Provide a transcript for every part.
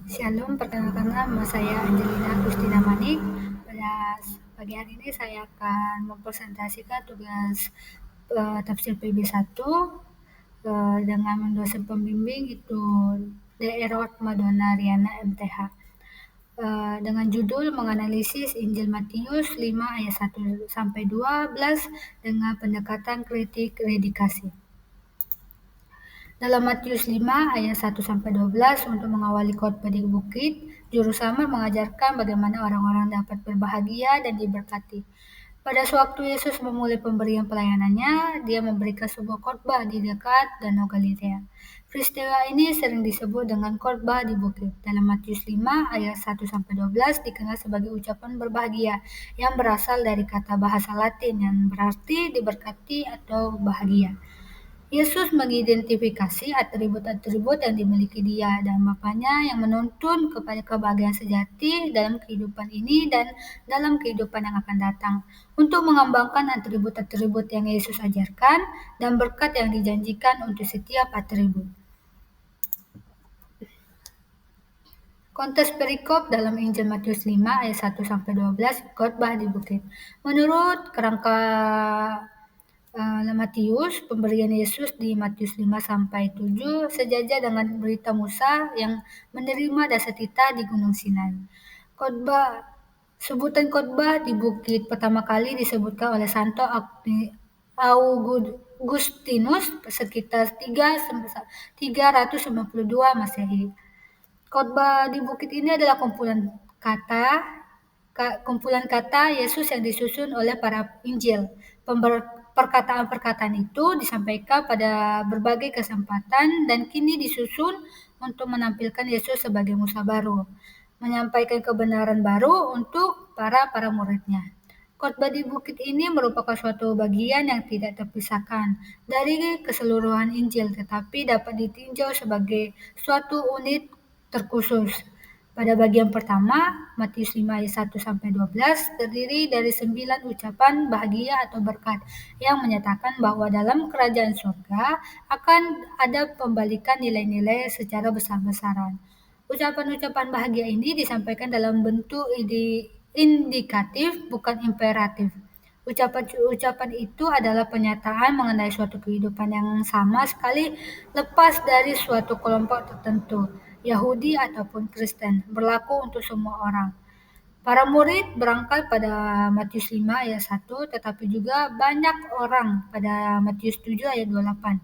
Shalom, perkenalkan nama saya Angelina Agustina Manik. Pada pagi hari ini saya akan mempresentasikan tugas tafsir PB1 dengan dosen pembimbing itu Erod Madonna Riana MTH. Dengan judul menganalisis Injil Matius 5 ayat 1 sampai 12 dengan pendekatan kritik redikasi. Dalam Matius 5 ayat 1-12 untuk mengawali khotbah di bukit, juru selamat mengajarkan bagaimana orang-orang dapat berbahagia dan diberkati. Pada sewaktu Yesus memulai pemberian pelayanannya, dia memberikan sebuah khotbah di dekat Danau Galilea. Peristiwa ini sering disebut dengan khotbah di bukit. Dalam Matius 5 ayat 1-12 dikenal sebagai ucapan berbahagia yang berasal dari kata bahasa Latin yang berarti diberkati atau bahagia. Yesus mengidentifikasi atribut-atribut yang dimiliki Dia dan Bapaknya yang menuntun kepada kebahagiaan sejati dalam kehidupan ini dan dalam kehidupan yang akan datang. Untuk mengembangkan atribut-atribut yang Yesus ajarkan dan berkat yang dijanjikan untuk setiap atribut. Konteks perikop dalam Injil Matius 5 ayat 1-12 khotbah di bukit. Menurut kerangka Matius, pemberian Yesus di Matius 5-7 sejajar dengan berita Musa yang menerima dasar titah di Gunung Sinai. Sebutan khotbah di bukit pertama kali disebutkan oleh Santo Augustinus sekitar 392 Masehi. Khotbah di bukit ini adalah kumpulan kata Yesus yang disusun oleh para Injil. Perkataan-perkataan itu disampaikan pada berbagai kesempatan dan kini disusun untuk menampilkan Yesus sebagai Musa baru, menyampaikan kebenaran baru untuk para muridnya. Khotbah di bukit ini merupakan suatu bagian yang tidak terpisahkan dari keseluruhan Injil, tetapi dapat ditinjau sebagai suatu unit terkhusus. Pada bagian pertama, Matius 5 ayat 1-12 terdiri dari 9 ucapan bahagia atau berkat yang menyatakan bahwa dalam kerajaan surga akan ada pembalikan nilai-nilai secara besar-besaran. Ucapan-ucapan bahagia ini disampaikan dalam bentuk indikatif bukan imperatif. Ucapan itu adalah pernyataan mengenai suatu kehidupan yang sama sekali lepas dari suatu kelompok tertentu, Yahudi ataupun Kristen, berlaku untuk semua orang. Para murid berangkat pada Matius 5 ayat 1, tetapi juga banyak orang pada Matius 7 ayat 28.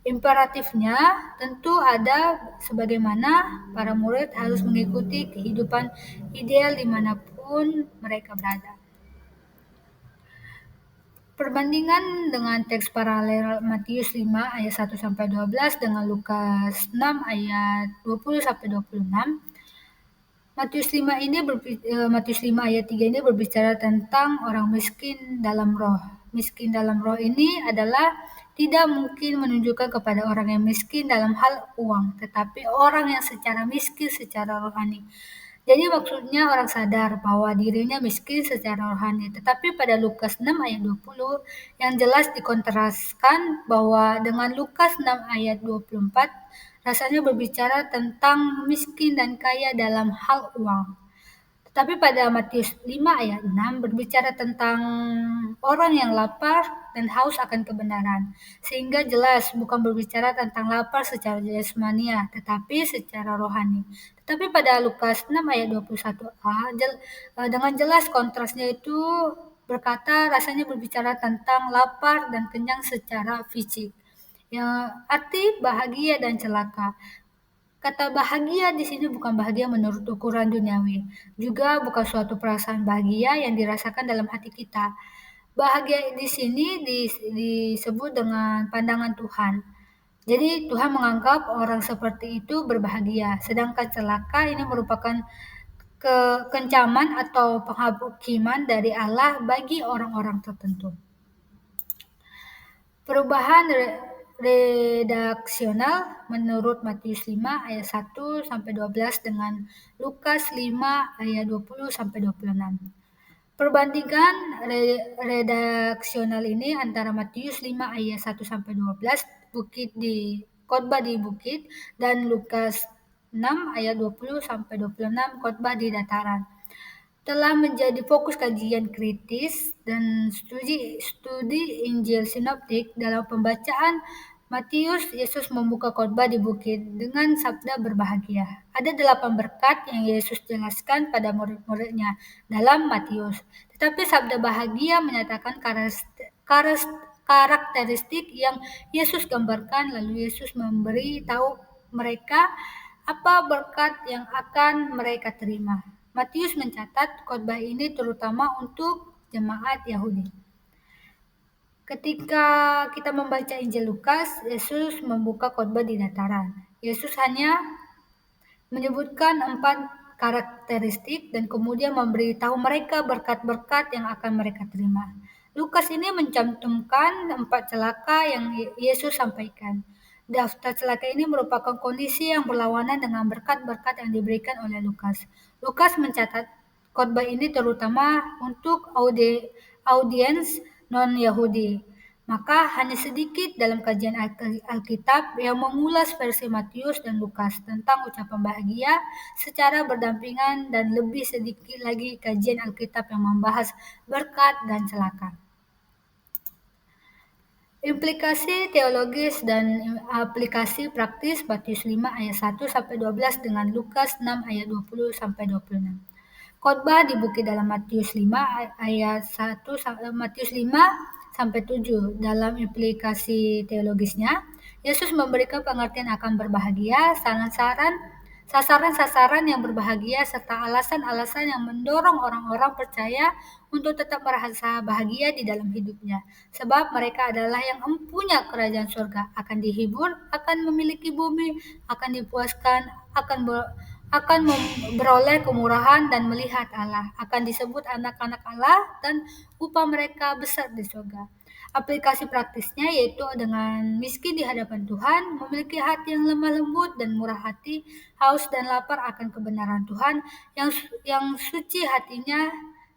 Imperatifnya tentu ada sebagaimana para murid harus mengikuti kehidupan ideal dimanapun mereka berada. Perbandingan dengan teks paralel Matius 5 ayat 1-12 dengan Lukas 6 ayat 20-26. Matius 5 ayat 3 ini berbicara tentang orang miskin dalam roh. Miskin dalam roh ini adalah tidak mungkin menunjukkan kepada orang yang miskin dalam hal uang, tetapi orang yang secara miskin secara rohani. Jadi maksudnya orang sadar bahwa dirinya miskin secara rohani. Tetapi pada Lukas 6 ayat 20 yang jelas dikontraskan bahwa dengan Lukas 6 ayat 24 rasanya berbicara tentang miskin dan kaya dalam hal uang. Tetapi pada Matius 5 ayat 6 berbicara tentang orang yang lapar dan haus akan kebenaran. Sehingga jelas bukan berbicara tentang lapar secara jasmania, tetapi secara rohani. Tetapi pada Lukas 6 ayat 21a, dengan jelas kontrasnya itu berkata rasanya berbicara tentang lapar dan kenyang secara fisik. Yang arti bahagia dan celaka. Kata bahagia di sini bukan bahagia menurut ukuran duniawi, juga bukan suatu perasaan bahagia yang dirasakan dalam hati kita. Bahagia di sini disebut dengan pandangan Tuhan. Jadi Tuhan menganggap orang seperti itu berbahagia, sedangkan celaka ini merupakan kekencaman atau penghakiman dari Allah bagi orang-orang tertentu. Perubahan redaksional menurut Matius 5 ayat 1-12 dengan Lukas 5 ayat 20-26. Perbandingan redaksional ini antara Matius 5 ayat 1-12 khotbah di bukit dan Lukas 6 ayat 20-26 khotbah di dataran telah menjadi fokus kajian kritis dan studi Injil sinoptik. Dalam pembacaan Matius, Yesus membuka khotbah di bukit dengan sabda berbahagia. Ada 8 berkat yang Yesus jelaskan pada murid-muridnya dalam Matius. Tetapi sabda bahagia menyatakan karakteristik yang Yesus gambarkan, lalu Yesus memberi tahu mereka apa berkat yang akan mereka terima. Matius mencatat khotbah ini terutama untuk jemaat Yahudi. Ketika kita membaca Injil Lukas, Yesus membuka khotbah di dataran. Yesus hanya menyebutkan 4 karakteristik dan kemudian memberitahu mereka berkat-berkat yang akan mereka terima. Lukas ini mencantumkan 4 celaka yang Yesus sampaikan. Daftar celaka ini merupakan kondisi yang berlawanan dengan berkat-berkat yang diberikan oleh Lukas. Lukas mencatat khotbah ini terutama untuk audiens non-Yahudi. Maka hanya sedikit dalam kajian Alkitab yang mengulas versi Matius dan Lukas tentang ucapan bahagia secara berdampingan dan lebih sedikit lagi kajian Alkitab yang membahas berkat dan celaka. Implikasi teologis dan aplikasi praktis Matius 5 ayat 1-12 dengan Lukas 6 ayat 20-26. Khotbah di bukit dalam Matius 5 ayat 1 Matius 5-7 dalam implikasi teologisnya, Yesus memberikan pengertian akan berbahagia, sasaran-sasaran yang berbahagia serta alasan-alasan yang mendorong orang-orang percaya untuk tetap merasa bahagia di dalam hidupnya. Sebab mereka adalah yang mempunyai kerajaan surga, akan dihibur, akan memiliki bumi, akan dipuaskan, akan beroleh kemurahan dan melihat Allah, akan disebut anak-anak Allah dan upah mereka besar di surga. Aplikasi praktisnya yaitu dengan miskin di hadapan Tuhan, memiliki hati yang lemah lembut dan murah hati, haus dan lapar akan kebenaran Tuhan, yang suci hatinya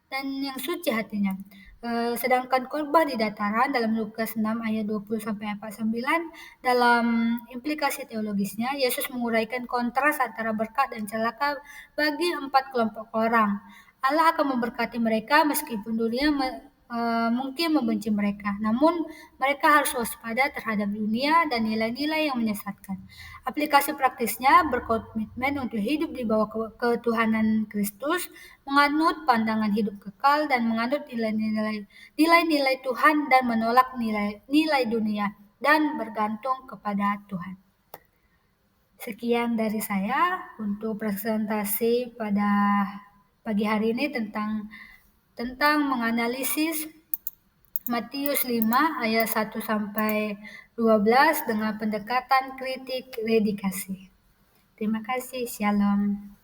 dan yang suci hatinya. Sedangkan khotbah di dataran dalam Lukas 6 ayat 20-49 dalam implikasi teologisnya, Yesus menguraikan kontras antara berkat dan celaka bagi 4 kelompok orang. Allah akan memberkati mereka meskipun dunia mungkin membenci mereka, namun mereka harus waspada terhadap dunia dan nilai-nilai yang menyesatkan. Aplikasi praktisnya berkomitmen untuk hidup di bawah ketuhanan Kristus, menganut pandangan hidup kekal dan menganut nilai-nilai Tuhan dan menolak nilai dunia dan bergantung kepada Tuhan. Sekian dari saya untuk presentasi pada pagi hari ini tentang menganalisis Matius 5 ayat 1-12 dengan pendekatan kritik redikasi. Terima kasih, Shalom.